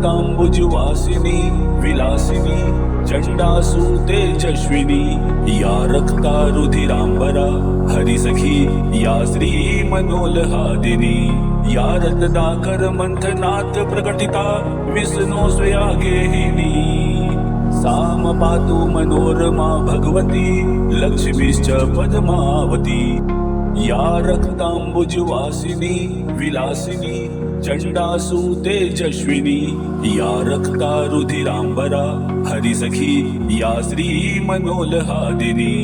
रक्तांबुजवासिनी विलासिनी चंडासु तेजस्विनी या रक्तारुधिरांबरा हरिसखी या श्री मनोल्हादिनी या रत्नाकर मंथनात् प्रकटिता विष्णु स्वया गेहिनी साम पातु मनोरमा भगवती लक्ष्मीश्च पद्मावती या रक्तांबुजवासिनी विलासिनी चंडासु तेजस्विनी या रक्तारुधिरांबरा हरिसखी या श्री मनोल्हादिनी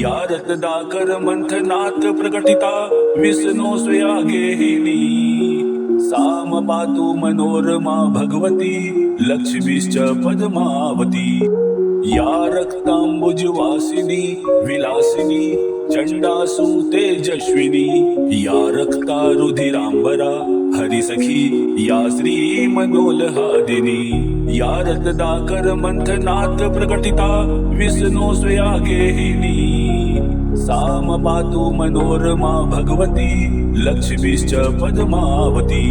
या रत्नाकर मंथनात् प्रकटिता विष्णु स्वया गेहिनी साम पातु मनोरमा भगवती लक्ष्मीश्च पद्मावती या रक्तांबुजवासिनी विलासिनी चंडासु तेजस्विनी या रक्तारुधिरांबरा हरिसखी या श्री मनोल्हादिनी या रत्नाकर मंथनात् प्रकटिता विष्णु स्वया गेहिनी साम पातु मनोरमा भगवती लक्ष्मीश्च पद्मावती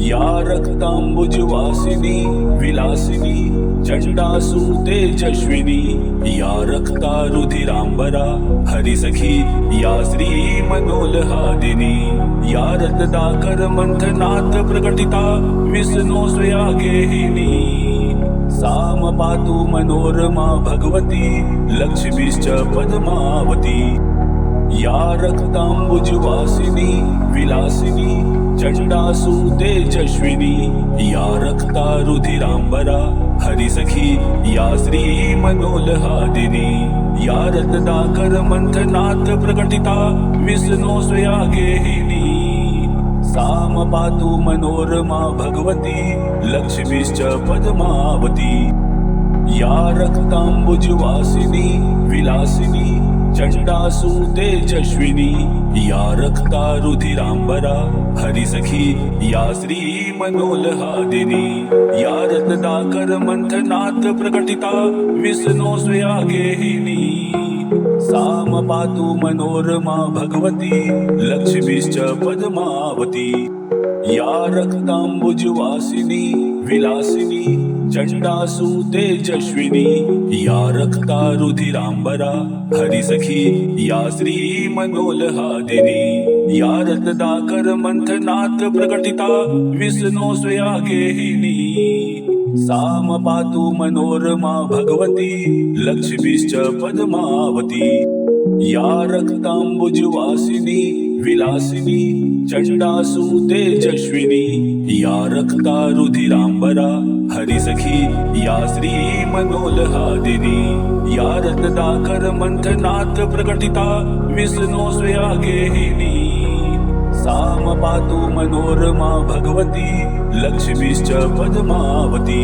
या रक्तांबुजवासिनी विलासिनी चंडासु तेजस्विनी या रक्तारुधिरांबरा हरिसखी या श्री मनोल्हादिनी या रत्नाकर मंथनात् प्रकटिता विष्णु स्वया गेहिनी साम पातु मनोरमा भगवती लक्ष्मीश्च पद्मावती या रक्तांबुजवासिनी विलासिनी चंडासु तेजस्विनी या रक्तारुधिरांबरा हरिसखी या श्री मनोल्हादिनी या रत्नाकर मंथनात् प्रकटिता विष्णु स्वया गेहिनी साम पातु मनोरमा भगवती लक्ष्मीश्च पद्मावती या रक्तांबुजवासिनी विलासिनी चंडासु तेजस्विनी या रक्तारुधिरांबरा हरिसखी या श्री मनोल्हादिनी या रत्नाकर मंथनात् प्रकटिता विष्णु स्वया गेहिनी साम पातु मनोरमा भगवती लक्ष्मीश्च पद्मावती या रक्तांबुजवासिनी विलासिनी चंडासु तेजस्विनी या रक्तारुधिरांबरा हरिसखी या श्री मनोल्हादिनी या रत्नाकर मंथनात् प्रकटिता विष्णु स्वया गेहिनी साम पातु मनोरमा भगवती लक्ष्मीश्च पद्मावती या रक्तांबुजवासिनी विलासिनी चंडासु तेजस्विनी या रक्तारुधिरांबरा हरिसखी या श्री मनोल्हादिनी या रत्नाकर मंथनात् प्रकटिता विष्णु स्वया गेहिनी साम पातु मनोरमा भगवती लक्ष्मीश्च पद्मावती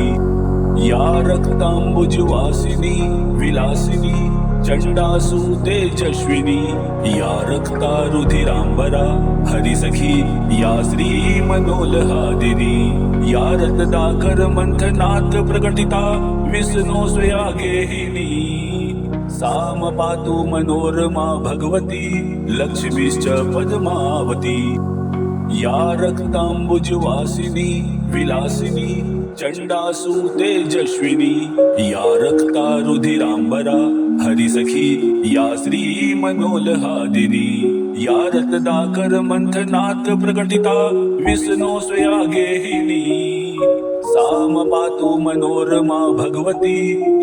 या रक्तांबुजवासिनी विलासिनी चंडासु तेजस्विनी या रक्तारुधिरांबरा हरिसखी या श्री मनोल्हादिनी या रत्नाकर मंथनात् प्रकटिता विष्णु स्वया गेहिनी साम पातु मनोरमा भगवती लक्ष्मीश्च पद्मावती या रक्तांबुजवासिनी विलासिनी चंडासु तेजस्विनी या रक्तारुधिरांबरा हरिसखी या श्री मनोल्हादिनी या रत्नाकर मंथनात् प्रकटिता विष्णु स्वया गेहिनी साम पातु मनोरमा भगवती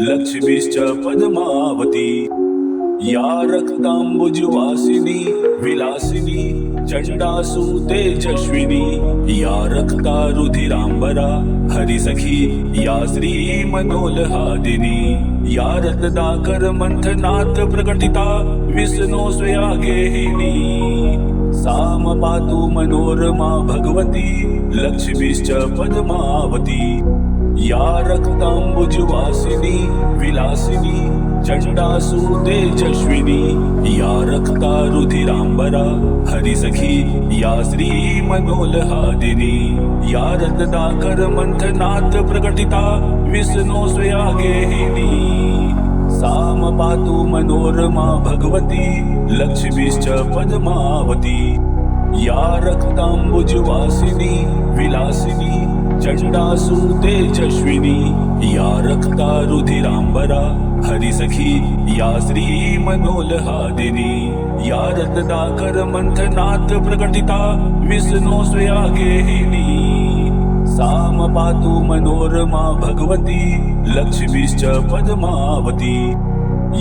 लक्ष्मीश्च पद्मावती या रक्तांबुजवासिनी विलासिनी चंडासु तेजस्विनी या रक्तारुधिरांबरा हरिसखी या श्री मनोल्हादिनी या रत्नाकर मंथनात् प्रकटिता विष्णु स्वया गेहिनी साम पातु मनोरमा भगवती लक्ष्मीश्च पद्मावती या रक्तांबुजवासिनी विलासिनी चंडासु तेजस्विनी या रक्तारुधिरांबरा हरिसखी या श्री मनोल्हादिनी या रत्नाकर मंथनात् प्रकटिता विष्णु स्वया गेहिनी साम पातु मनोरमा भगवती लक्ष्मीश्च पद्मावती या रक्तांबुजवासिनी विलासिनी चंडासु तेजस्विनी या रक्ता रुधिरांबरा हरिसखी या श्री मनोल्हादिनी या रत्नाकर मंथनात् प्रकटिता विष्णु स्वया गेहिनी साम पातु मनोरमा भगवती लक्ष्मीश्च पद्मावती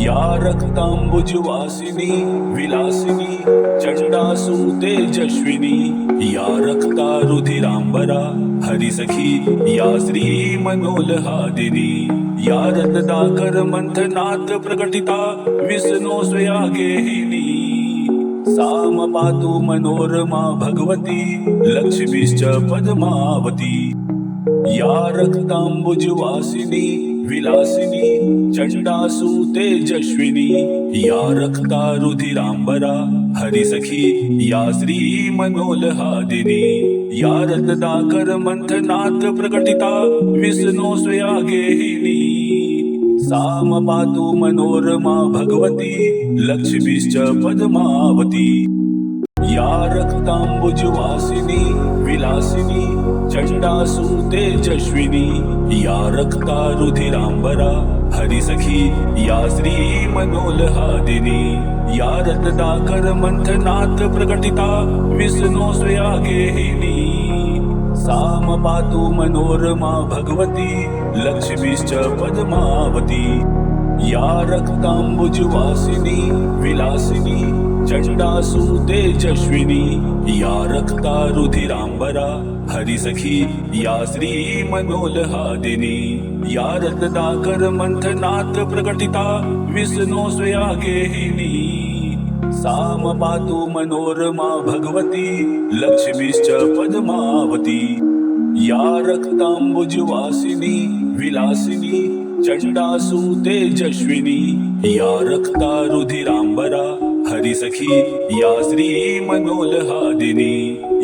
या रक्तांबुजवासिनी विलासिनी चंडासु तेजस्विनी या रक्ता रुधिरांबरा हरिसखी या श्री मनोल्हादिनी या रत्नाकर मंथनात् प्रकटिता विष्णु स्वया गेहिनी साम पातु मनोरमा भगवती लक्ष्मीश्च पद्मावती या रक्तांबुजवासिनी विलासिनी चंडासु तेजस्विनी या रक्ता रुधिरांबरा हरिसखी या श्री मनोल्हादिनी या रत्नाकर मंथनात् प्रकटिता विष्णु स्वया गेहिनी साम पातु मनोरमा भगवती लक्ष्मीश्च पद्मावती या रक्तांबुजवासिनी विलासिनी चंडासु तेजस्विनी या रक्ता रुधिरांबरा हरिसखी या श्री मनोल्हादिनी या रत्नाकर मंथनात् प्रकटिता विष्णु स्वया गेहिनी साम पातु मनोरमा भगवती लक्ष्मीश्च पद्मावती या रक्तांबुजवासिनी विलासिनी चंडासु तेजस्विनी या रक्ता रुधिरांबरा हरिसखी या श्री मनोल्हादिनी या रत्नाकर मंथनात् प्रकटिता विष्णु स्वया गेहिनी साम पातु मनोरमा भगवती लक्ष्मीश्च पद्मावती या रक्तांबुजवासिनी विलासिनी चंडासु तेजस्विनी या रक्ता रुधिरांबरा हरिसखी या श्री मनोल्हादिनी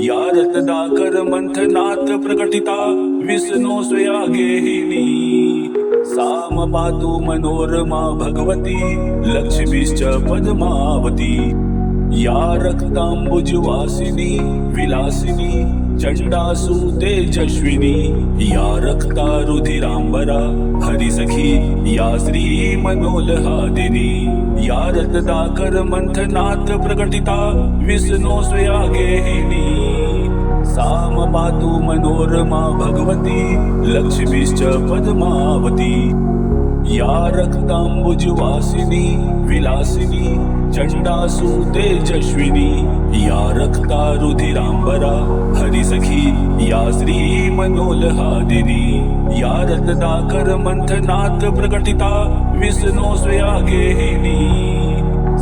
या रत्नाकर मंथनात् प्रकटिता विष्णु स्वया गेहिनी साम पातु मनोरमा भगवती लक्ष्मीश्च पद्मावती या रक्तांबुजवासिनी विलासिनी चंडासु तेजस्विनी या रक्ता रुधिरांबरा हरिसखी या श्री मनोल्हादिनी या रत्नाकर मंथनात् प्रकटिता विष्णु स्वया गेहिनी साम पातु मनोरमा भगवती लक्ष्मीश्च पद्मावती या रक्तांबुजवासिनी विलासिनी चंडासु तेजस्विनी या रक्ता रुधिरांबरा हरिसखी या श्री मनोल्हादिनी या रत्नाकर मंथनात् प्रकटिता विष्णु स्वया गेहिनी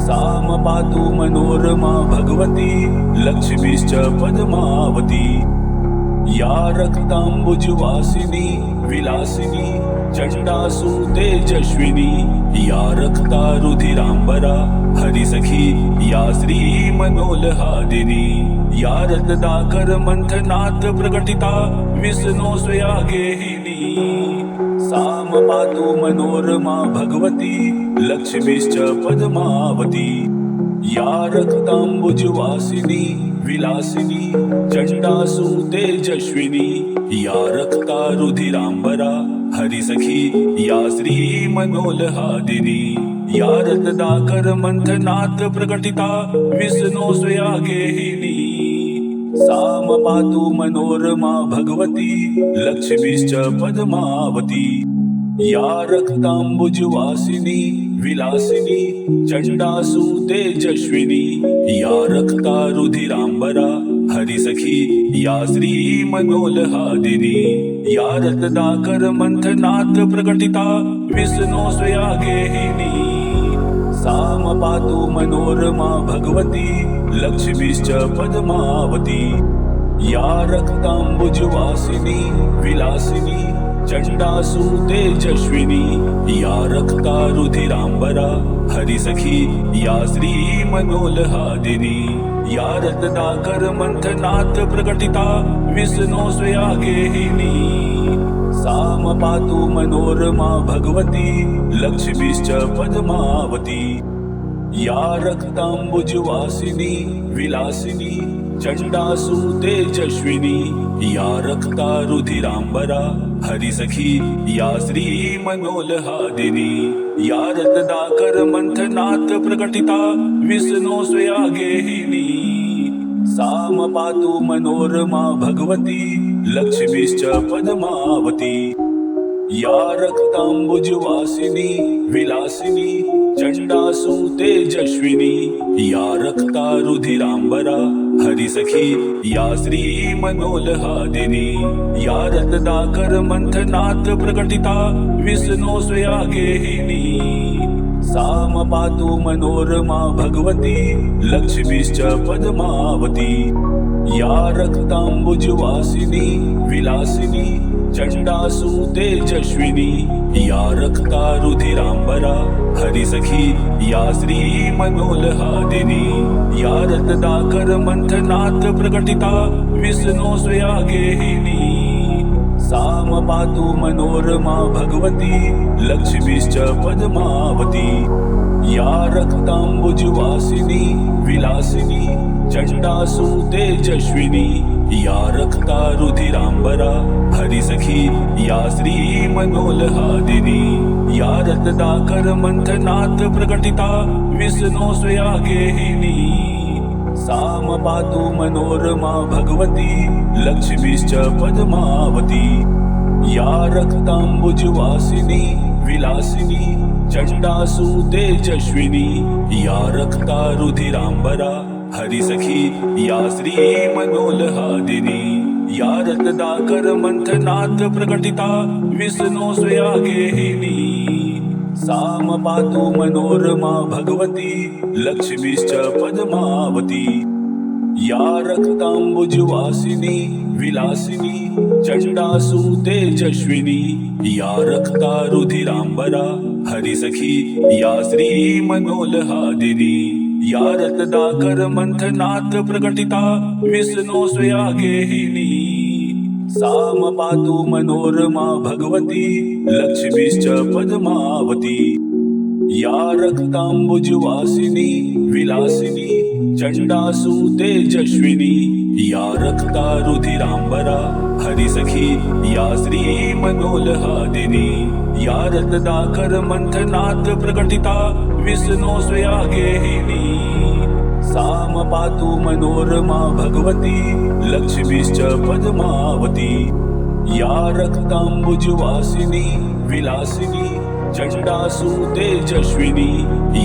साम पातु मनोरमा भगवती लक्ष्मीश्च पद्मावती या रक्तांबुजवासिनी विलासिनी चंडासु तेजस्विनी या रक्ता रुधिरांबरा हरिसखी या श्री मनोल्हादिनी या रत्नाकर मंथनात् प्रकटिता विष्णु स्वया गेहिनी साम पातु मनोरमा भगवती लक्ष्मीश्च पद्मावती या रक्तांबुजवासिनी विलासिनी चंडासु तेजस्विनी या रक्ता रुधिरांबरा हरिसखी या श्री मनोल्हादिनी या रत्नाकर मंथनात् प्रकटिता विष्णु स्वया गेहिनी साम पातु मनोरमा भगवती लक्ष्मीश्च पद्मावती या रक्तांबुजवासिनी विलासिनी चंडासु तेजस्विनी या रक्ता रुधिरांबरा हरिसखी या श्री मनोल्हादिनी या रत्नाकर मंथनात् प्रकटिता विष्णु स्वया गेहिनी साम पातु मनोरमा भगवती लक्ष्मीश्च पद्मावती या रक्तांबुजवासिनी विलासिनी चंडासु तेजस्विनी या रक्ता रुधिरांबरा हरिसखी या श्री मनोल्हादिनी या रत्नाकर मंथनात् प्रकटिता विष्णु स्वया गेहिनी साम पातु मनोरमा भगवती लक्ष्मीश्च पद्मावती या रक्तांबुजवासिनी विलासिनी चंडासु तेजस्विनी या रक्तारुधिरांबरा हरिसखी या श्री मनोल्हादिनी या रत्नाकर मंथनात् प्रकटिता विष्णु स्वया गेहिनी साम पातु मनोरमा भगवती लक्ष्मीश्च पद्मावती या रक्तांबुजवासिनी विलासिनी चंडासु तेजस्विनी या रक्तारुधिरांबरा हरिसखी या श्री मनोल्हादिनी या रत्नाकर मंथनात् प्रकटिता विष्णु स्वया गेहिनी साम पातु मनोरमा भगवती लक्ष्मीश्च पद्मावती या रक्तांबुजवासिनी विलासिनी चंडासु तेजस्विनी या रक्तारुधिरांबरा हरिसखी या श्री मनोल्हादिनी या रत्नाकर मंथनात् प्रकटिता विष्णु स्वया गेहिनी साम पातु मनोरमा भगवती लक्ष्मीश्च पद्मावती या रक्तांबुजवासिनी विलासिनी चंडासु तेजस्विनी या रक्तारुधिरांबरा हरिसखी या श्री मनोल्हादिनी या रत्नाकर मंथनात् प्रकटिता विष्णु स्वया गेहिनी साम पातु मनोरमा भगवती लक्ष्मीश्च पद्मावती या रक्तांबुजवासिनी विलासिनी चंडासु तेजस्विनी या रक्तारुधिरांबरा हरिसखी या श्री मनोल्हादिनी या रत्नाकर मंथनात् प्रकटिता विष्णु स्वया गेहिनी साम पातु मनोरमा भगवती लक्ष्मीश्च पद्मावती या रक्तांबुजवासिनी विलासिनी चंडासु तेजस्विनी या रक्तारुधिरांबरा हरिसखी या श्री मनोल्हादिनी या रत्नाकर मंथनात् प्रकटिता विष्णु स्वया गेहिनी साम पातु मनोरमा भगवती लक्ष्मीश्च पद्मावती या रक्तांबुजवासिनी विलासिनी चंडासु तेजस्विनी या रक्तारुधिरांबरा हरिसखी या श्री मनोल्हादिनी या रत्नाकर मंथनात् प्रकटिता विष्णु स्वया गेहिनी साम पातु मनोरमा भगवती लक्ष्मीश्च पद्मावती या रक्तांबुजवासिनी विलासिनी चंडासु तेजस्विनी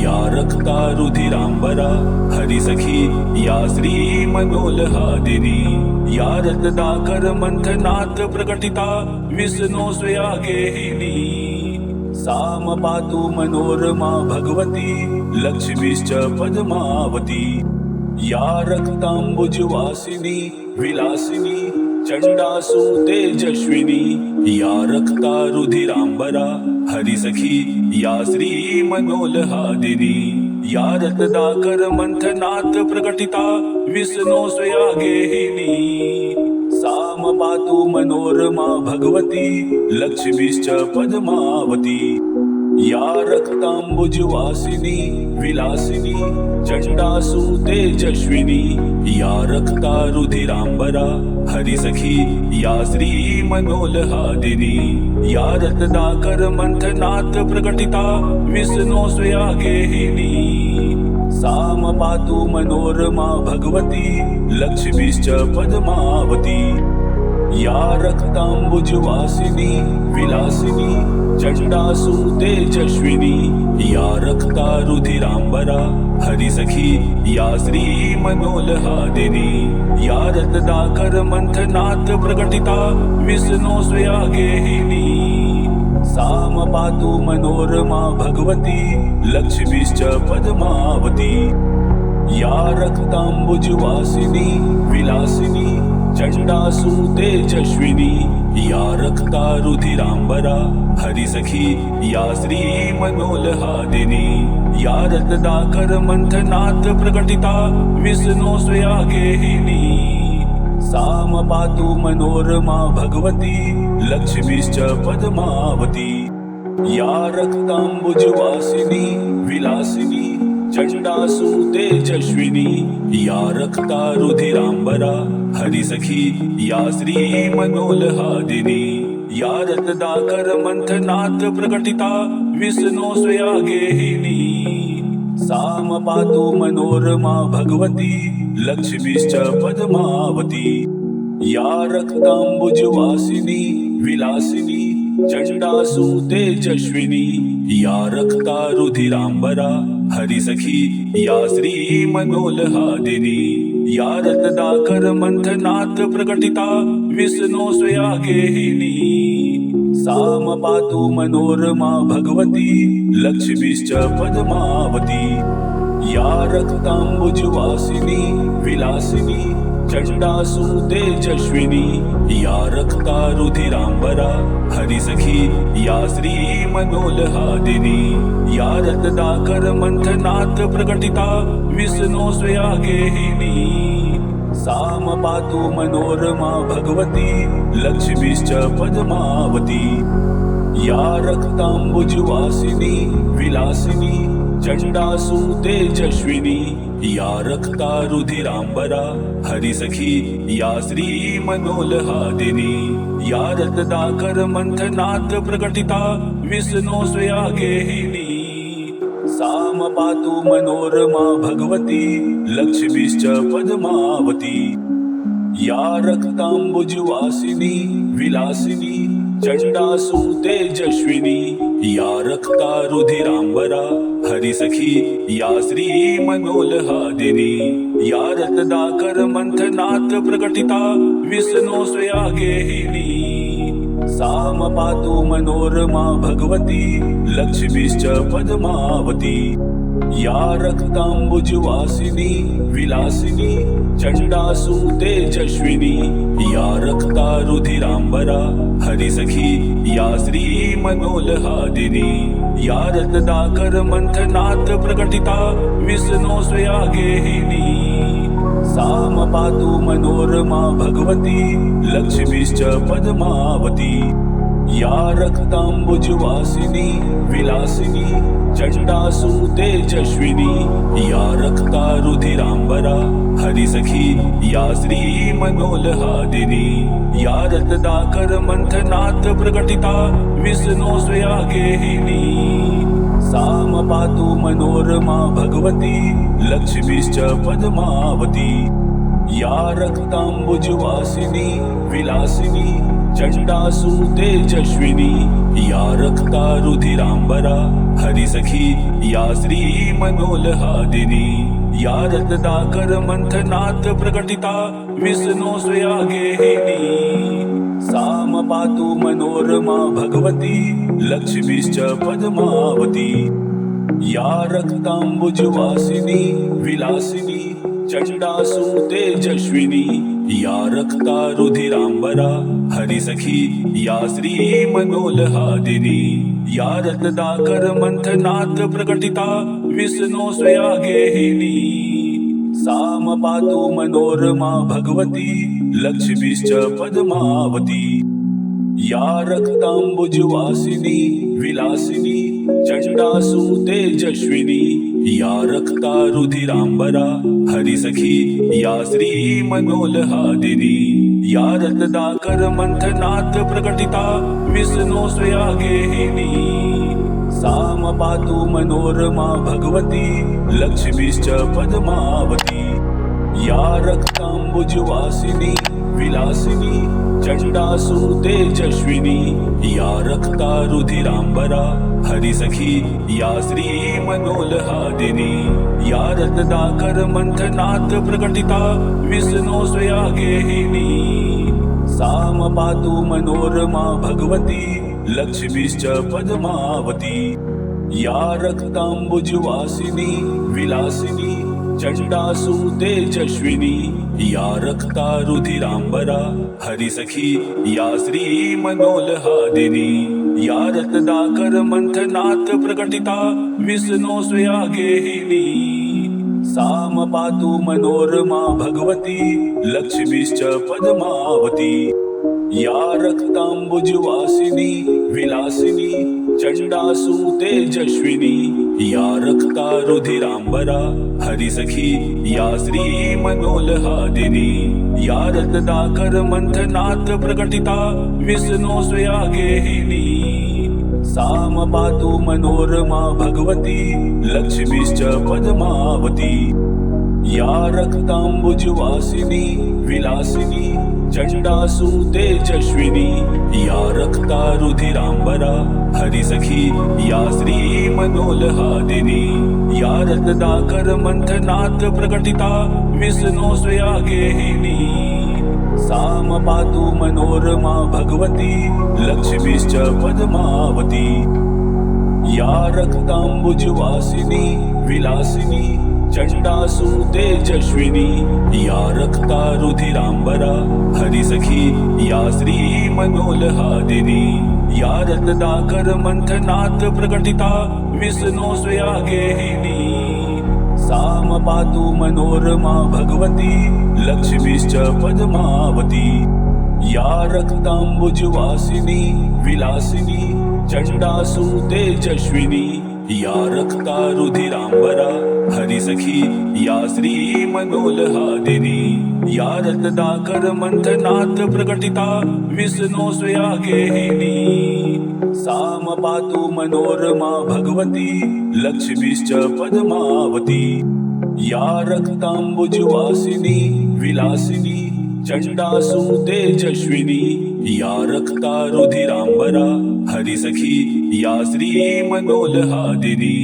या रक्तारुधिरांबरा हरिसखी या श्री मनोल्हादिनी या रत्नाकर मंथनात् प्रकटिता विष्णु स्वया गेहिनी साम पातु मनोरमा भगवती लक्ष्मीश्च पद्मावती या रक्तांबुजवासिनी विलासिनी चंडासु तेजस्विनी या रक्तारुधिरांबरा हरिसखी या श्री मनोल्हादिनी या रत्नाकर मंथनात् प्रकटिता विष्णु स्वया गेहिनी साम पातु मनोरमा भगवती लक्ष्मीश्च पद्मावती या रक्तांबुजवासिनी विलासिनी चंडासु तेजस्विनी या रक्तारुधिरांबरा हरिसखी या श्री मनोल्हादिनी या रत्नाकर मंथनात् प्रकटिता विष्णु स्वया गेहिनी साम पातु मनोरमा भगवती लक्ष्मीश्च पद्मावती या रक्तांबुजवासिनी विलासिनी चंडासु तेजस्विनी या रक्तारुधिरांबरा हरिसखी या श्री मनोल्हादिनी या रत्नाकर मंथनात् प्रकटिता विष्णु स्वया गेहिनी साम पातु मनोरमा भगवती लक्ष्मीश्च पद्मावती या रक्तांबुजवासिनी विलासिनी चंडासु तेजस्विनी या रक्तारुधिरांबरा हरिसखी या श्री मनोल्हादिनी या रत्नाकर मंथनात् प्रकटिता विष्णु स्वया गेहिनी साम पातु मनोरमा भगवती लक्ष्मीश्च पद्मावती या रक्तांबुजवासिनी विलासिनी चंडासु तेजस्विनी या रक्ता रुधिरांबरा हरिसखी या श्री मनोल्हादिनी या रत्दाकर मंथनात् प्रकटिता विष्णो स्वया गेहिनी साम पातु मनोरमा भगवती लक्ष्मीश्च पद्मावती या रक्तांबुजवासिनी विलासिनी चंडासु तेजस्विनी या रक्ता रुधिरांबरा हरिसखी या श्री मनोल्हादिनी या रत्दाकर मंथनात् प्रकटिता विष्णो स्वया गेहिनी साम पातु मनोरमा भगवती लक्ष्मीश्च पद्मावती या रक्तांबुजवासिनी विलासिनी चंडासु तेजस्विनी या रक्ता रुधिरांबरा हरिसखी या श्री मनोल्हादिनी या रत्दाकर मंथनात् प्रकटिता विष्णो स्वया गेहिनी साम पातु मनोरमा भगवती लक्ष्मीश्च पद्मावती या रक्तांबुजवासिनी विलासिनी चंडासु तेजस्विनी या रक्ता रुधिरांबरा हरिसखी या श्री मनोल्हादिनी या रत्दाकर मंथनात् प्रकटिता विष्णो स्वया गेहिनी साम पातु मनोरमा भगवती लक्ष्मीश्च पद्मावती या रक्तांबुजवासिनी विलासिनी चंडासु तेजस्विनी या रक्ता रुधिरांबरा हरिसखी या श्री मनोल्हादिनी या रत्दाकर मंथनात् प्रकटिता विष्णो स्वया गेहिनी साम पातु मनोरमा भगवती लक्ष्मीश्च पद्मावती या रक्तांबुजवासिनी विलासिनी चंडासु तेजस्विनी या रक्ता रुधिरांबरा हरिसखी या श्री मनोल्हादिनी या रत्दाकर मंथनात् प्रकटिता विष्णो स्वया गेहिनी साम पातु मनोरमा भगवती लक्ष्मीश्च पद्मावती या रक्तांबुजवासिनी विलासिनी चंडासु तेजस्विनी या रक्ता रुधिरांबरा हरिसखी या श्री मनोल्हादिनी या रत्दाकर मंथनात् प्रकटिता विष्णो स्वया गेहिनी साम पातु मनोरमा भगवती लक्ष्मीश्च पद्मावती या रक्तांबुजवासिनी विलासिनी चंडासु तेजस्विनी या रक्ता रुधिरांबरा हरिसखी या श्री मनोल्हादिनी या रत्दाकर मंथनात् प्रकटिता विष्णो स्वया गेहिनी साम पातु मनोरमा भगवती लक्ष्मीश्च पद्मावती या रक्तांबुजवासिनी विलासिनी चंडासु तेजस्विनी या रक्ता रुधिरांबरा हरिसखी या श्री मनोल्हादिनी या रत्दाकर मंथनात् प्रकटिता विष्णो स्वया गेहिनी साम पातु मनोरमा भगवती लक्ष्मीश्च पद्मावती या रक्तांबुजवासिनी विलासिनी चंडासु तेजस्विनी या रक्ता रुधिरांबरा हरिसखी या श्री मनोल्हादिनी या रत्दाकर मंथनात् प्रकटिता विष्णो स्वया गेहिनी साम पातु मनोरमा भगवती लक्ष्मीश्च पद्मावती या रक्तांबुजवासिनी विलासिनी चंडासु तेजस्विनी या रक्ता रुधिरांबरा हरिसखी या श्री मनोल्हादिनी या रत्दाकर मंथनात् प्रकटिता विष्णो स्वया गेहिनी साम पातु मनोरमा भगवती लक्ष्मीश्च पद्मावती या रक्तांबुजवासिनी विलासिनी चंडासु तेजस्विनी या रक्ता रुधिरांबरा हरिसखी या श्री मनोल्हादिनी या रत्दाकर मंथनात् प्रकटिता विष्णो स्वया गेहिनी साम पातु मनोरमा भगवती लक्ष्मीश्च पद्मावती या रक्तांबुजवासिनी विलासिनी चंडासु तेजस्विनी या रक्ता रुधिरांबरा हरिसखी या श्री मनोल्हादिनी या रत्नाकर मंथनात् प्रकटिता विष्णु स्वया गेहिनी साम पातु मनोरमा भगवती लक्ष्मीश्च पद्मावती या रक्तांबुजवासिनी विलासिनी चंडासु तेजस्विनी या रक्ता रुधिरांबरा हरिसखी या श्री मनोल्हादिनी या रत्नाकर मंथनात् प्रकटिता विष्णु स्वया गेहिनी साम पातु मनोरमा भगवती लक्ष्मीश्च पद्मावती या रक्तांबुजवासिनी विलासिनी चंडासु तेजस्विनी या रक्ता रुधिरांबरा हरिसखी या श्री मनोल्हादिनी या रत्नाकर मंथनात् प्रकटिता विष्णु स्वया गेहिनी साम पातु मनोरमा भगवती लक्ष्मीश्च पद्मावती या रक्तांबुजवासिनी विलासिनी चंडासु तेजस्विनी या रक्ता रुधिरांबरा हरिसखी या श्री मनोल्हादिनी या रत्नाकर मंथनात् प्रकटिता विष्णु स्वया गेहिनी साम पातु मनोरमा भगवती लक्ष्मीश्च पद्मावती या रक्तांबुजवासिनी विलासिनी चंडासु तेजस्विनी या रक्ता रुधिरांबरा हरिसखी या श्री मनोल्हादिनी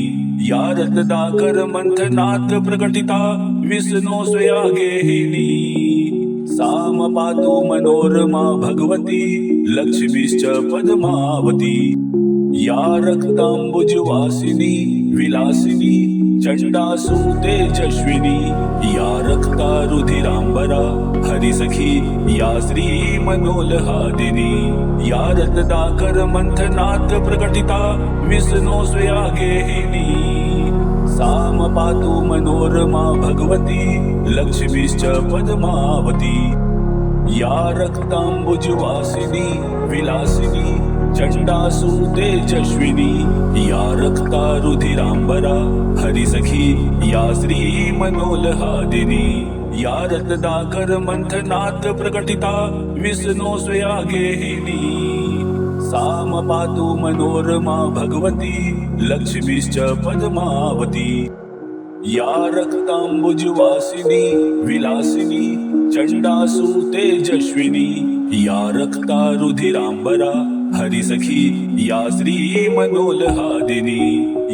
या रत्नाकर मंथनात् प्रकटिता विष्णु स्वया गेहिनी साम पातु मनोरमा भगवती लक्ष्मीश्च पद्मावती या रक्तांबुजवासिनी विलासिनी चंडासु तेजस्विनी या रक्ता रुधिरांबरा हरिसखी या श्री मनोल्हादिनी या रत्नाकर मंथनात् प्रकटिता विष्णु स्वया गेहिनी साम पातु मनोरमा भगवती लक्ष्मीश्च पद्मावती या रक्तांबुजवासिनी विलासिनी चंडासु तेजस्विनी या रक्ता रुधिरांबरा हरिसखी या श्री मनोल्हादिनी या रत्नाकर मंथनात् प्रकटिता विष्णु स्वया गेहिनी साम पातु मनोरमा भगवती लक्ष्मीश्च पद्मावती या रक्तांबुजवासिनी विलासिनी चंडासु तेजस्विनी या रक्ता रुधिरांबरा हरिसखी या श्री मनोल्हादिनी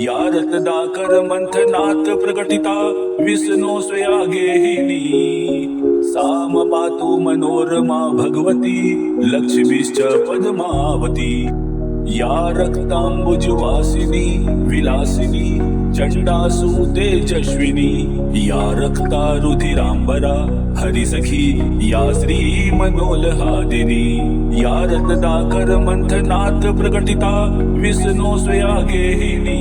या रत्नाकर मंथनात् प्रकटिता विष्णु स्वया गेहिनी साम पातु मनोरमा भगवती लक्ष्मीश्च पद्मावती या रक्तांबुजवासिनी विलासिनी चंडासु तेजस्विनी या रक्ता रुधिरांबरा हरिसखी या श्री मनोल्हादिनी या रत्नाकर मंथनात् प्रकटिता विष्णु स्वया गेहिनी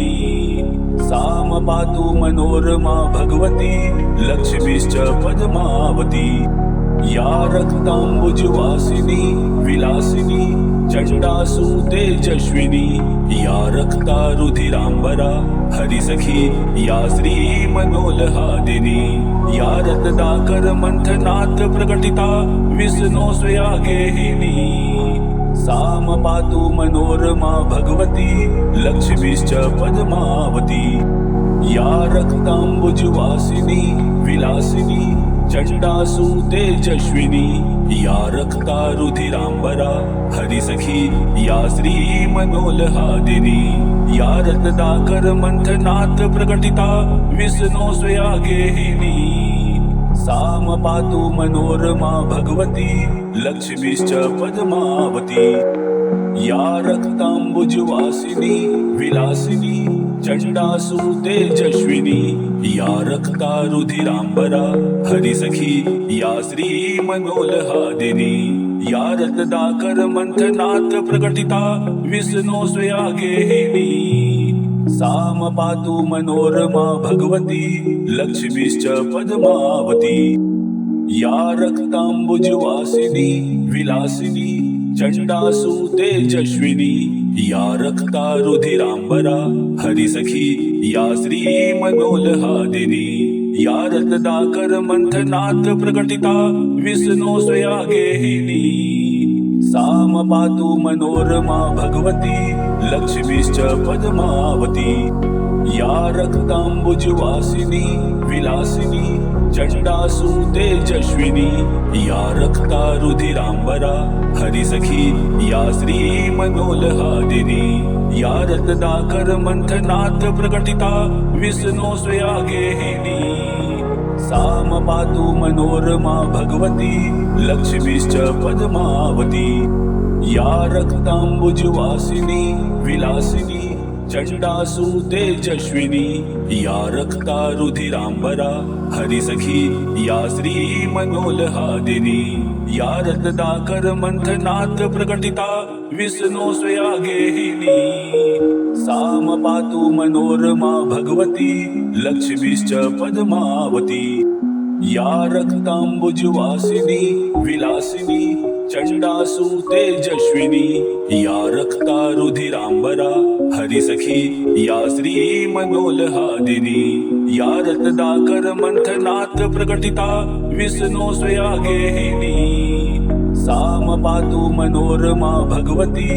साम पातु मनोरमा भगवती लक्ष्मीश्च पद्मावती या रक्तांबुजवासिनी विलासिनी चंडासु तेजस्विनी या रक्ता रुधिरांबरा हरिसखी या श्री मनोल्हादिनी या रत्नाकर मंथनात् प्रकटिता विष्णु स्वया गेहिनी साम पातु मनोरमा भगवती लक्ष्मीश्च पद्मावती या रक्तांबुजवासिनी विलासिनी चंडासु तेजस्विनी या रक्ता रुधिरांबरा हरिसखी या श्री मनोल्हादिनी या रत्नाकर मंथनात् प्रकटिता विष्णु स्वया गेहिनी साम पातु मनोरमा भगवती लक्ष्मीश्च पद्मावती या रक्तांबुजवासिनी विलासिनी चंडासु तेजस्विनी या रक्ता रुधिरांबरा हरिसखी या श्री मनोल्हादिनी या रत्नाकर मंथनात् प्रकटिता विष्णु स्वया गेहिनी साम पातु मनोरमा भगवती लक्ष्मीश्च पद्मावती या रक्तांबुजवासिनी विलासिनी चंडासु तेजस्विनी या रक्तारुधिरांबरा हरिसखी या श्री मनोल्हादिनी या रत्नाकर मंथनात् प्रकटिता विष्णु स्वया गेहिनी साम पातु मनोरमा भगवती लक्ष्मीश्च पद्मावती या रक्तांबुजवासिनी विलासिनी चंडासु तेजस्विनी या रक्तारुधिरांबरा हरिसखी या श्री मनोल्हादिनी या रत्नाकर मंथनात् प्रकटिता विष्णु स्वया गेहिनी साम पातु मनोरमा भगवती लक्ष्मीश्च पद्मावती या रक्तांबुजवासिनी विलासिनी चंडासु तेजस्विनी या रक्तारुधिरांबरा हरिसखी या श्री मनोल्हादिनी या रत्नाकर मंथनात् प्रकटिता विष्णु स्वया गेहिनी साम पातु मनोरमा भगवती लक्ष्मीश्च पद्मावती या रक्तांबुजवासिनी विलासिनी चंडासु तेजस्विनी या रक्तारुधिरांबरा हरिसखी या श्री मनोल्हादिनी या रत्नाकर मंथनात् प्रकटिता विष्णु स्वया गेहिनी साम पातु मनोरमा भगवती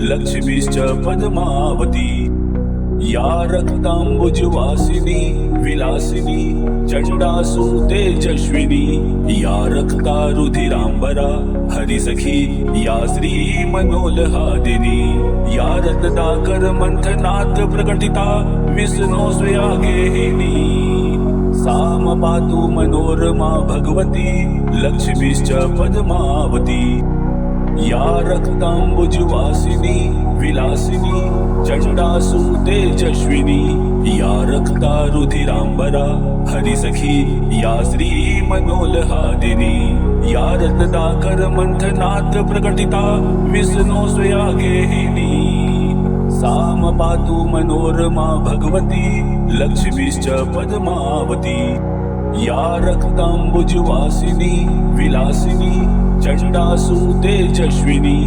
लक्ष्मीश्च पद्मावती या रक्तांबुजवासिनी विलासिनी चंडासु तेजस्विनी या रक्तारुधिरांबरा हरिसखी या श्री मनोल्हादिनी या रत्नाकर मंथनात् प्रकटिता विष्णु स्वया गेहिनी साम पातु मनोरमा भगवती लक्ष्मीश्च पद्मावती या रक्तांबुजवासिनी विलासिनी चंडासु तेजस्विनी या रक्तारुधिरांबरा हरिसखी या श्री मनोल्हादिनी या रत्नाकर मंथनात् प्रकटिता विष्णु स्वया गेहिनी साम पातु मनोरमा भगवती लक्ष्मीश्च पद्मावती या रक्तांबुजवासिनी विलासिनी चंडासु तेजस्विनी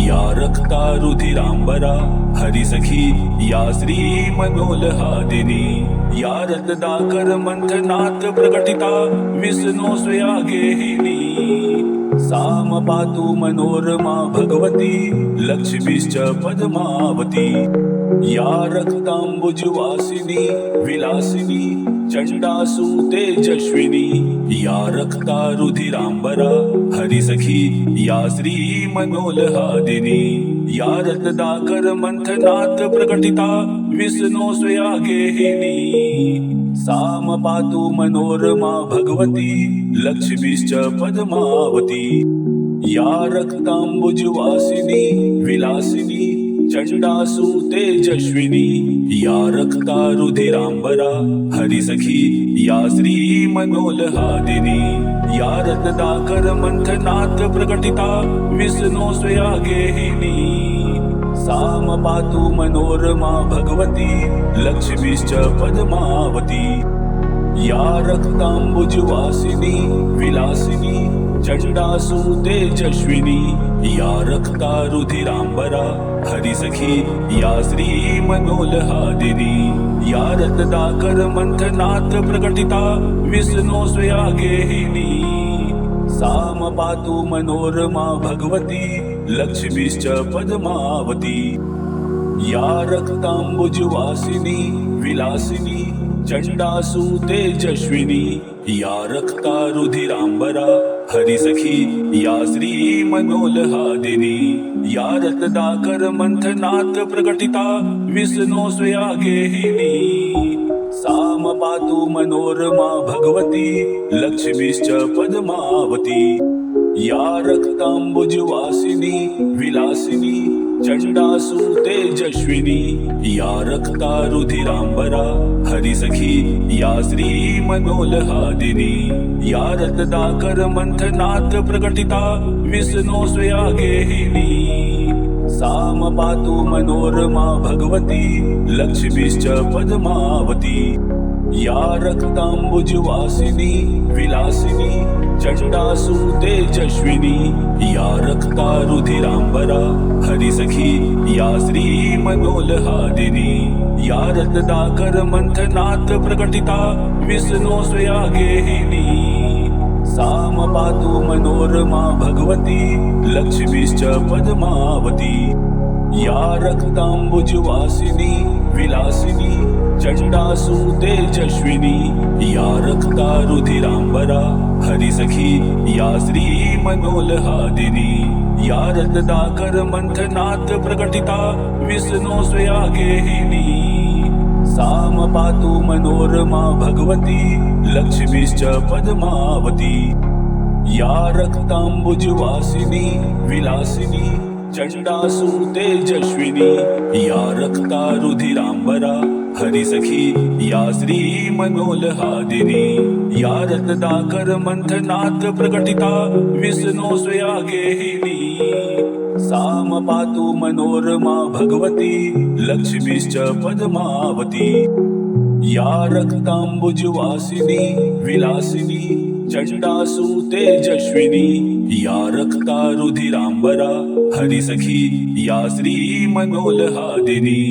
या रक्तारुधिरांबरा हरिसखी या श्री मनोल्हादिनी या रत्नाकर मंथनात् प्रकटिता विष्णु स्वया गेहिनी साम पातु मनोरमा भगवती लक्ष्मीश्च पद्मावती या रक्तांबुजवासिनी विलासिनी चंडासु तेजस्विनी या रक्तारुधिरांबरा हरिसखी या श्री मनोल्हादिनी या रत्नाकर मंथनात् प्रकटिता विष्णु स्वया गेहिनी साम पातु मनोरमा भगवती लक्ष्मीश्च पद्मावती या रक्तांबुजवासिनी विलासिनी चंडासु तेजस्विनी या रक्तारुधिरांबरा हरिसखी या श्री मनोल्हादिनी या रत्नाकर मंथनात् प्रकटिता विष्णु स्वया गेहिनी साम पातु मनोरमा भगवती लक्ष्मीश्च पद्मावती या रक्तांबुजवासिनी विलासिनी चंडासु तेजस्विनी या रक्तारुधिरांबरा हरिसखी या श्री मनोल्हादिनी या रत्नाकर मंथनात् प्रकटिता विष्णु स्वया गेहिनी साम पातु मनोरमा भगवती लक्ष्मीश्च पद्मावती या रक्तांबुजवासिनी विलासिनी चंडासु तेजस्विनी या रक्तारुधिरांबरा हरिसखी या श्री मनोल्हादिनी या रत्नाकर मंथनात् प्रकटिता विष्णु स्वया गेहिनी साम पातु मनोरमा भगवती लक्ष्मीश्च पद्मावती या रक्तांबुजवासिनी विलासिनी चंडासु तेजस्विनी या रक्तारुधिरांबरा हरिसखी या श्री मनोल्हादिनी या रत्नाकर मंथनात् प्रकटिता विष्णु स्वया गेहिनी साम पातु मनोरमा भगवती लक्ष्मीश्च पद्मावती या रक्तांबुजवासिनी विलासिनी चंडासु तेजस्विनी या रक्ता रुधिरांबरा हरिसखी या श्री मनोल्हादिनी या रत्नाकर मंथनात् प्रकटिता विष्णु स्वया गेहिनी साम पातु मनोरमा भगवती लक्ष्मीश्च पद्मावती या रक्तांबुजवासिनी विलासिनी चंडासु तेजस्विनी या रक्ता रुधिरांबरा हरिसखी या श्री मनोल्हादिनी या रत्नाकर मंथनात् प्रकटिता विष्णु स्वया गेहिनी साम पातु मनोरमा भगवती लक्ष्मीश्च पद्मावती या रक्तांबुजवासिनी विलासिनी चंडासु तेजस्विनी या रक्ता रुधिरांबरा हरिसखी या श्री मनोल्हादिनी या रत्नाकर मंथनात् प्रकटिता विष्णु स्वया गेहिनी साम पातु मनोरमा भगवती लक्ष्मीश्च पद्मावती या रक्तांबुजवासिनी विलासिनी चंडासु तेजस्विनी या रक्ता रुधिरांबरा हरिसखी या श्री मनोल्हादिनी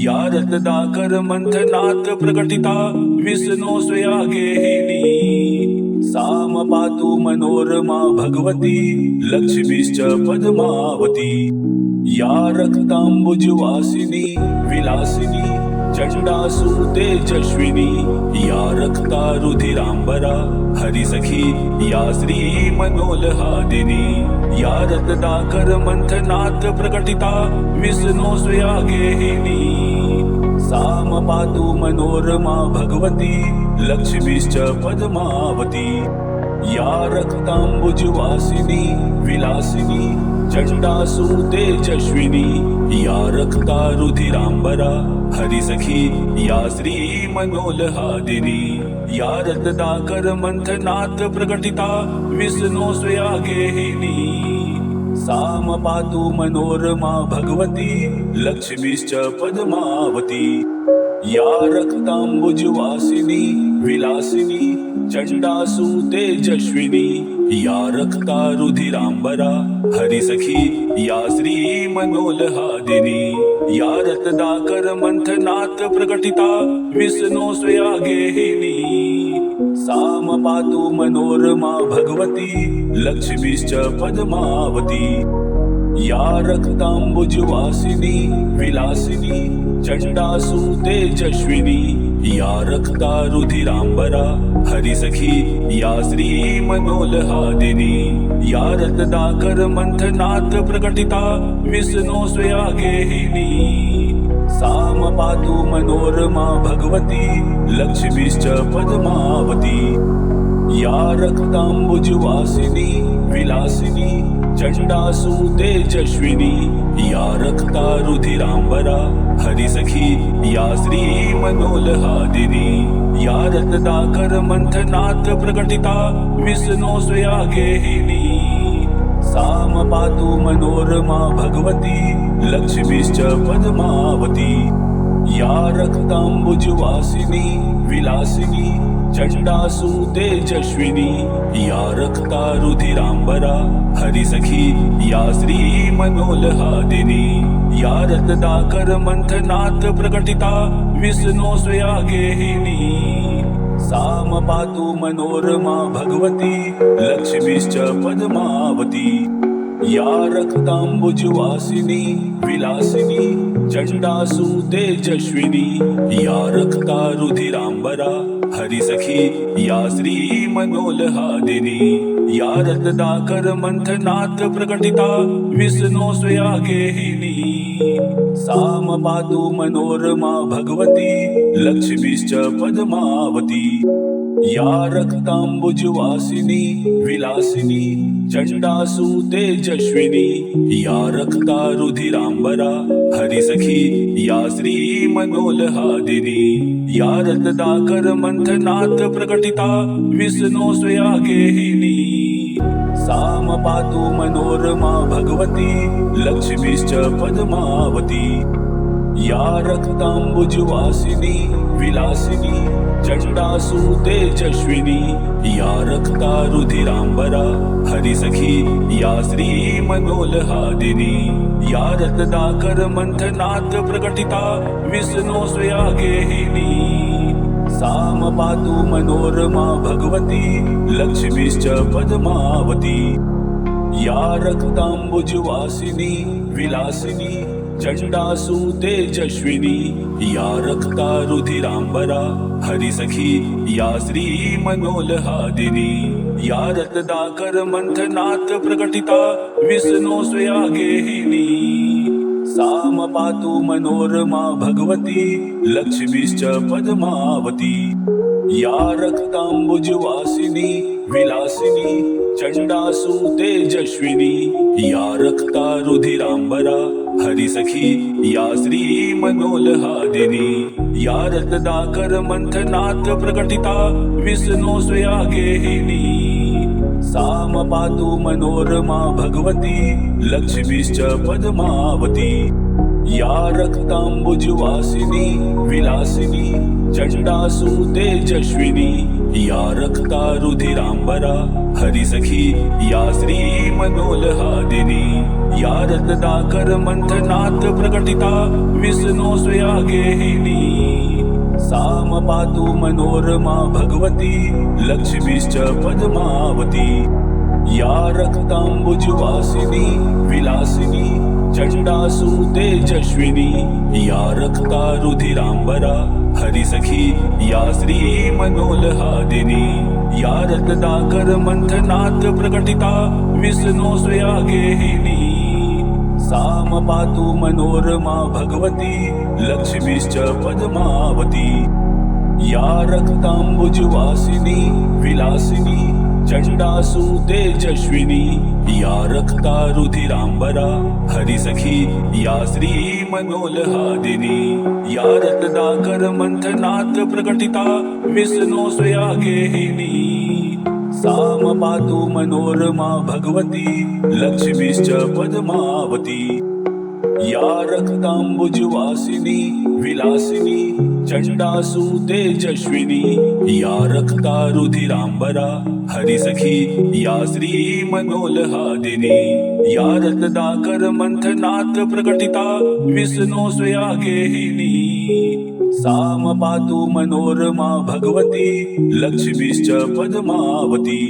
या रत्नाकर मंथनात् प्रकटिता विष्णु स्वया गेहिनी साम पातु मनोरमा भगवती लक्ष्मीश्च पद्मावती या रक्तांबुजवासिनी विलासिनी चंडासु तेजस्विनी या रक्ता रुधिरांबरा हरिसखी या श्री मनोल्हादिनी या रत्नाकर मंथनात् प्रकटिता विष्णु स्वया गेहिनी साम पातु मनोरमा भगवती लक्ष्मीश्च पद्मावती या रक्तांबुजवासिनी विलासिनी चंडासु तेजस्विनी या रक्ता रुधिरांबरा हरिसखी या श्री मनोल्हादिनी या रत्नाकर मंथनात् प्रकटिता विष्णु स्वया गेहिनी साम पातु मनोरमा भगवती लक्ष्मीश्च पद्मावती या रक्तांबुजवासिनी विलासिनी चंडासु तेजस्विनी या रक्ता रुधिरांबरा हरिसखी या श्री मनोल्हादिनी या रत्नाकर मंथनात् प्रकटिता विष्णु स्वया गेहिनी साम पातु मनोरमा भगवती लक्ष्मीश्च पद्मावती या रक्तांबुजवासिनी विलासिनी चंडासु तेजस्विनी या रक्ता रुधिरांबरा हरिसखी या श्री मनोल्हादिनी या रत्नाकर मंथनात् प्रकटिता विष्णु स्वया गेहिनी साम पातु मनोरमा भगवती लक्ष्मीश्च पद्मावती या रक्तांबुजवासिनी विलासिनी चंडासु तेजस्विनी या रक्ता रुधिरांबरा हरिसखी या श्री मनोल्हादिनी या रत्नाकर मंथनात् प्रकटिता विष्णु स्वया गेहिनी साम पातु मनोरमा भगवती लक्ष्मीश्च पद्मावती या रक्तांबुजवासिनी विलासिनी चंडासु तेजस्विनी या रक्ता रुधिरांबरा हरिसखी या श्री मनोल्हादिनी या रत्नाकर मंथनात् प्रकटिता विष्णु स्वया गेहिनी साम पातु मनोरमा भगवती लक्ष्मीश्च पद्मावती या रक्तांबुजवासिनी विलासिनी चंडासु तेजस्विनी या रक्ता रुधिरांबरा हरिसखी या श्री मनोल्हादिनी या रत्नाकर मंथनात् प्रकटिता विष्णु स्वया गेहिनी साम पातु मनोरमा भगवती लक्ष्मीश्च पद्मावती या रक्तांबुजवासिनी विलासिनी चंडासु तेजस्विनी या रक्ता रुधिरांबरा हरिसखी या श्री मनोल्हादिनी या रत्नाकर मंथनात् प्रकटिता विष्णु स्वया गेहिनी साम पातु मनोरमा भगवती लक्ष्मीश्च पद्मावती या रक्तांबुजवासिनी विलासिनी चंडासु तेजस्विनी या रक्तारुधिरांबरा हरिसखी या श्री मनोल्हादिनी या रत्नाकर मंथनात् प्रकटिता विष्णु स्वया गेहिनी साम पातु मनोरमा भगवती लक्ष्मीश्च पद्मावती या रक्तांबुजवासिनी विलासिनी चंडासु तेजस्विनी या रक्तारुधिरांबरा हरिसखी या श्री मनोल्हादिनी या रत्नाकर मंथनात् प्रकटिता विष्णु स्वया गेहिनी साम पातु मनोरमा भगवती लक्ष्मीश्च पद्मावती या रक्तांबुजवासिनी विलासिनी चंडासु तेजस्विनी या रक्तारुधिरांबरा हरिसखी या श्री मनोल्हादिनी या रत्नाकर मंथनात् प्रकटिता विष्णु स्वया गेहिनी साम पातु मनोरमा भगवती लक्ष्मीश्च पद्मावती या रक्तांबुजवासिनी विलासिनी चंडासु तेजस्विनी या रक्तारुधिरांबरा हरिसखी या श्री मनोल्हादिनी या रत्नाकर मंथनात् प्रकटिता विष्णु स्वया गेहिनी साम पातु मनोरमा भगवती लक्ष्मीश्च पद्मावती या रक्तांबुजवासिनी विलासिनी चंडासु तेजस्विनी या रक्तारुधिरांबरा हरिसखी या श्री मनोल्हादिनी या रत्नाकर मंथनात् प्रकटिता विष्णु स्वया गेहिनी साम पातु मनोरमा भगवती लक्ष्मीश्च पद्मावती या रक्तांबुजवासिनी विलासिनी चंडासु तेजस्विनी या रक्तारुधिरांबरा हरिसखी या श्री मनोल्हादिनी या रत्नाकर मंथनात् प्रकटिता विष्णु स्वया गेहिनी साम पातु मनोरमा भगवती लक्ष्मीश्च पद्मावती या रक्तांबुजवासिनी विलासिनी चंडासु तेजस्विनी या रक्तारुधिरांबरा हरिसखी या श्री मनोल्हादिनी या रत्नाकर मंथनात् प्रकटिता विष्णु स्वया गेहिनी साम पातु मनोरमा भगवती लक्ष्मीश्च पद्मावती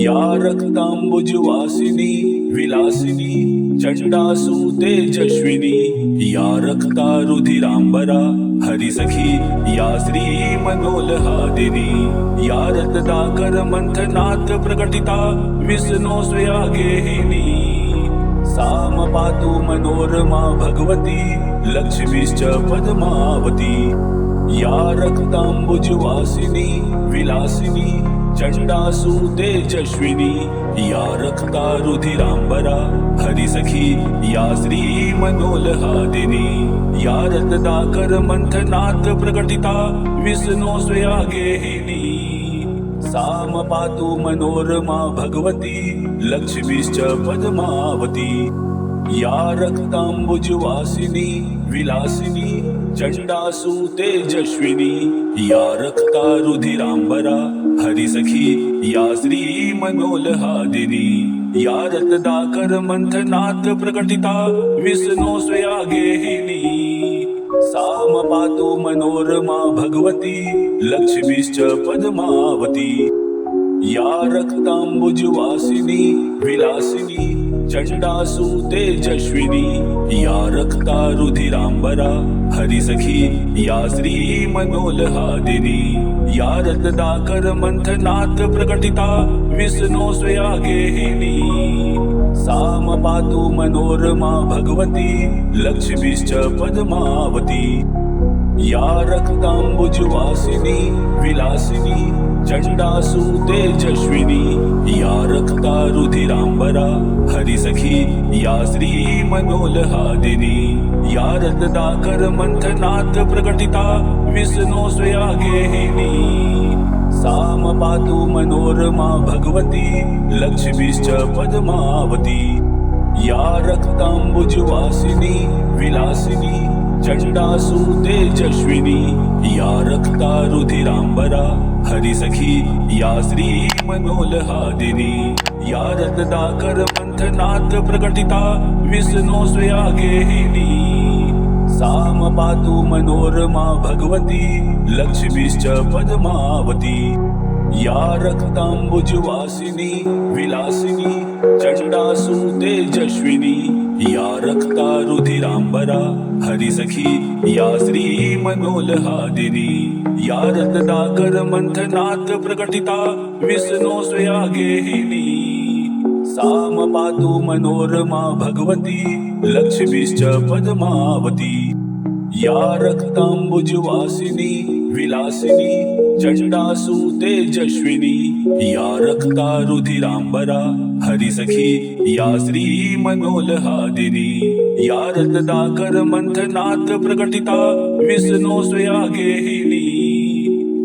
या रक्तांबुजवासिनी विलासिनी चंडासु तेजस्विनी या रक्तारुधिरांबरा हरिसखी या श्री मनोल्हादिनी या रत्नाकर मंथनात् प्रकटिता विष्णु स्वया गेहिनी साम पातु मनोरमा भगवती लक्ष्मीश्च पद्मावती या रक्तांबुजवासिनी विलासिनी चंडासु तेजस्विनी या रक्तारुधिरांबरा हरिसखी या श्री मनोल्हादिनी या रत्नाकर मंथनात् प्रकटिता विष्णु स्वया गेहिनी साम पातु मनोरमा भगवती लक्ष्मीश्च पद्मावती या रक्तांबुजवासिनी विलासिनी चंडासु तेजस्विनी या रक्तारुधिरांबरा हरिसखी या श्री मनोल्हादिनी या रत्नाकर मंथनात् प्रकटिता विष्णु स्वया गेहिनी साम पातु मनोरमा भगवती लक्ष्मीश्च पद्मावती या रक्तांबुजवासिनी विलासिनी चंडासु तेजस्विनी या रक्तारुधिरांबरा हरिसखी या श्री मनोल्हादिनी या रत्नाकर मंथनात् प्रकटिता विष्णु स्वया गेहिनी साम पातु मनोरमा भगवती लक्ष्मीश्च पद्मावती या रक्तांबुजवासिनी विलासिनी चंडासु तेजस्विनी या रक्तारुधिरांबरा हरिसखी या श्री मनोल्हादिनी या रत्नाकर मंथनात् प्रकटिता विष्णु स्वया गेहिनी साम पातु मनोरमा भगवती लक्ष्मीश्च पद्मावती या रक्तांबुजवासिनी विलासिनी चंडासु तेजस्विनी या रक्ता रुधिरांबरा हरिसखी या श्री मनोल्हादिनी या रत्नाकर मंथनात् प्रकटिता विष्णु स्वया गेहिनी साम पातु मनोरमा भगवती लक्ष्मीश्च पद्मावती या रक्तांबुजवासिनी विलासिनी चंडासु तेजस्विनी या रक्ता रुधिरांबरा हरिसखी या श्री मनोल्हादिनी या रत्नाकर मंथनात् प्रकटिता विष्णु स्वया गेहिनी साम पातु मनोरमा भगवती लक्ष्मीश्च पद्मावती या रक्तांबुजवासिनी विलासिनी चंडासु तेजस्विनी या रक्ता रुधिरांबरा हरिसखी या श्री मनोल्हादिनी या रत्नाकर मंथनात् प्रकटिता विष्णु स्वया गेहिनी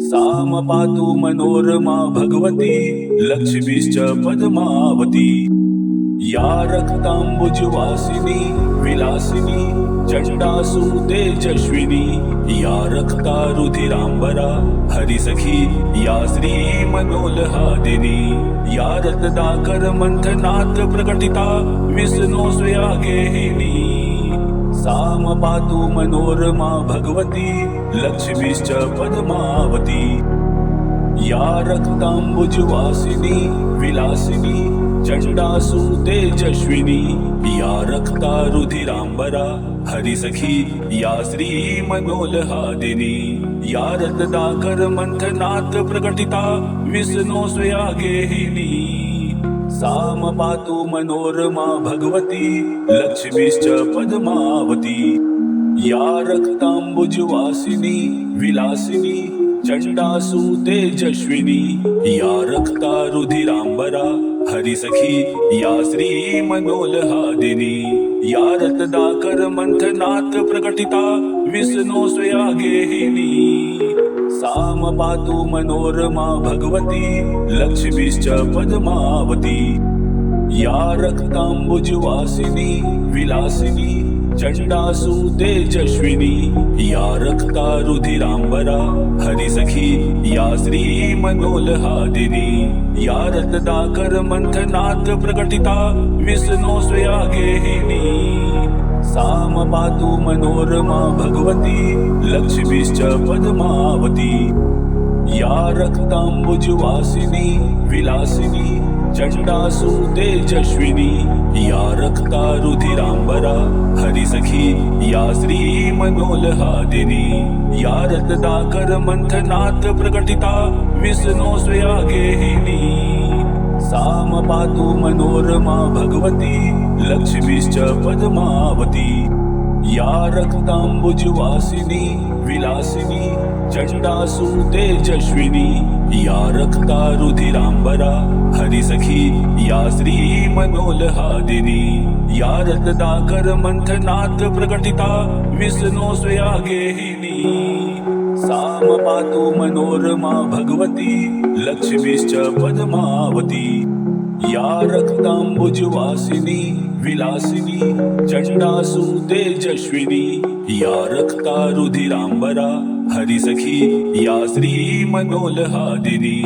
साम पातु मनोरमा भगवती लक्ष्मीश्च पद्मावती या रक्तांबुजवासिनी विलासिनी चंडासु तेजस्विनी या रक्ता रुधिरांबरा हरिसखी या श्री मनोल्हादिनी या रत्नाकर मंथनात् प्रकटिता विष्णु स्वया गेहिनी साम पातु मनोरमा भगवती लक्ष्मीश्च पद्मावती या रक्तांबुजवासिनी विलासिनी चंडासु तेजस्विनी या रक्ता रुधिरांबरा हरिसखी या श्री मनोल्हादिनी या रत्नाकर मंथनात् प्रकटिता विष्णु स्वया गेहिनी साम पातु मनोरमा भगवती लक्ष्मीश्च पद्मावती या रक्तांबुजवासिनी विलासिनी चंडासु तेजस्विनी या रक्ता रुधिरांबरा हरिसखी या श्री मनोल्हादिनी या रत्नाकर मंथनात् प्रकटिता विष्णु स्वया गेहिनी साम पातु मनोरमा भगवती लक्ष्मीश्च पद्मावती या रक्तांबुजवासिनी विलासिनी चंडासु तेजस्विनी या रक्ता रुधिरांबरा हरिसखी या श्री मनोल्हादिनी या रत्नाकर मंथनात् प्रकटिता विष्णु स्वया गेहिनी साम पातु मनोरमा भगवती लक्ष्मीश्च पद्मावती या रक्तांबुजवासिनी विलासिनी चंडासु तेजस्विनी या रक्ता रुधिरांबरा हरिसखी या श्री मनोल्हादिनी या रत्नाकर मंथनात् प्रकटिता विष्णु स्वया गेहिनी साम पातु मनोरमा भगवती लक्ष्मीश्च पद्मावती या रक्तांबुजवासिनी विलासिनी चंडासु तेजस्विनी या रक्ता रुधिरांबरा हरिसखी या श्री मनोल्हादिनी या रत्नाकर मंथनात् प्रकटिता विष्णु स्वया गेहिनी साम पातु मनोरमा भगवती लक्ष्मीश्च पद्मावती या रक्तांबुजवासिनी विलासिनी चंडासु तेजस्विनी या रक्ता रुधिरांबरा हरिसखी या श्री मनोल्हादिनी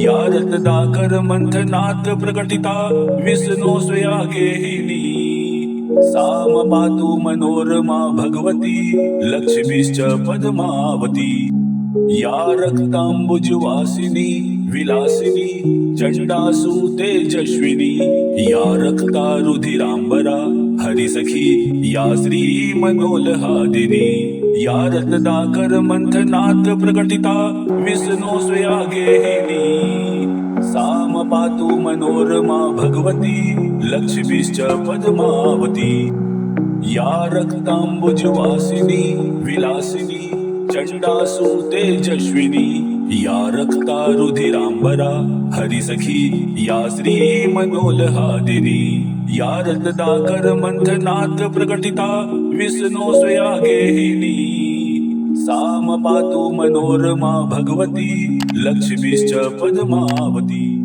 या रत्नाकर मंथनात् प्रकटिता विष्णु स्वया गेहिनी साम पातु मनोरमा भगवती लक्ष्मीश्च पद्मावती या रक्तांबुजवासिनी विलासिनी चंडासु तेजस्विनी या रक्ता रुधिरांबरा हरिसखी या श्री मनोल्हादिनी या रत्नाकर मंथनात् प्रकटिता विष्णु स्वया गेहिनी साम पातु मनोरमा भगवती लक्ष्मीश्च पद्मावती या रक्तांबुजवासिनी विलासिनी चंडासु तेजस्विनी या रक्ता रुधिरांबरा हरिसखी या श्री मनोल्हादिनी या रत्नाकर मंथनात् प्रकटिता विष्णु स्वया गेहिनी साम पातु मनोरमा भगवती लक्ष्मीश्च पद्मावती।